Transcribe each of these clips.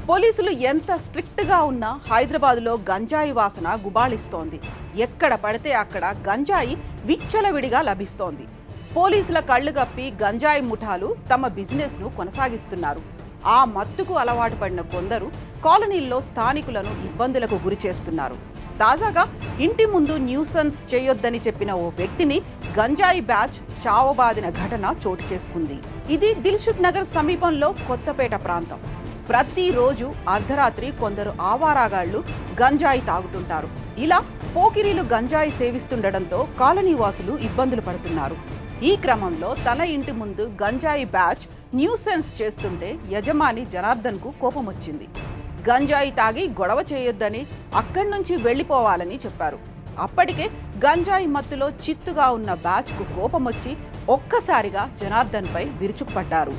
పోలీసులు ఎంత స్ట్రిక్ట్ గా ఉన్నా హైదరాబాద్లో గంజాయి వాసన గుబాళిస్తోంది. ఎక్కడ పడితే అక్కడ గంజాయి విచ్చలవిడిగా లభిస్తోంది. పోలీసుల కళ్ళు గప్పి గంజాయి ముఠాలు తమ బిజినెస్ ను కొనసాగిస్తున్నారు. ఆ మత్తుకు అలవాటు పడిన కొందరు కాలనీల్లో స్థానికులను ఇబ్బందులకు గురి చేస్తున్నారు. తాజాగా ఇంటి ముందు న్యూసెన్స్ చేయొద్దని చెప్పిన ఓ వ్యక్తిని గంజాయి బ్యాచ్ చావబాదిన ఘటన చోటు చేసుకుంది. ఇది దిల్సుఖ్ నగర్ సమీపంలో కొత్తపేట ప్రాంతం. ప్రతిరోజు అర్ధరాత్రి కొందరు ఆవారాగాళ్లు గంజాయి తాగుతుంటారు. ఇలా పోకిరీలు గంజాయి సేవిస్తుండటంతో కాలనీ వాసులు ఇబ్బందులు పడుతున్నారు. ఈ క్రమంలో తన ఇంటి ముందు గంజాయి బ్యాచ్ న్యూసెన్స్ చేస్తుంటే యజమాని జనార్దన్ కు కోపం వచ్చింది. గంజాయి తాగి గొడవ చేయొద్దని, అక్కడి నుంచి వెళ్లిపోవాలని చెప్పారు. అప్పటికే గంజాయి మత్తులో చిత్తుగా ఉన్న బ్యాచ్ కు కోపం వచ్చి ఒక్కసారిగా జనార్దన్ పై విరుచుకుపడ్డారు.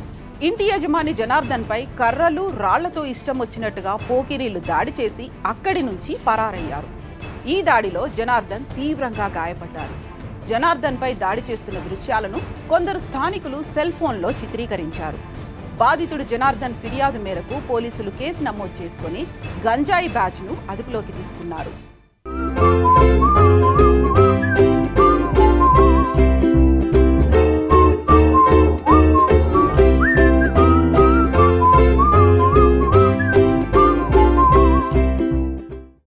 ఇంటి యజమాని జనార్దన్ పై కర్రలు రాళ్లతో ఇష్టం వచ్చినట్టుగా పోకిరీలు దాడి చేసి అక్కడి నుంచి పరారయ్యారు. ఈ దాడిలో జనార్దన్ తీవ్రంగా గాయపడ్డారు. జనార్దన్ పై దాడి చేస్తున్న దృశ్యాలను కొందరు స్థానికులు సెల్ ఫోన్లో చిత్రీకరించారు. బాధితుడు జనార్దన్ ఫిర్యాదు మేరకు పోలీసులు కేసు నమోదు చేసుకుని గంజాయి బ్యాచ్ను అదుపులోకి తీసుకున్నారు.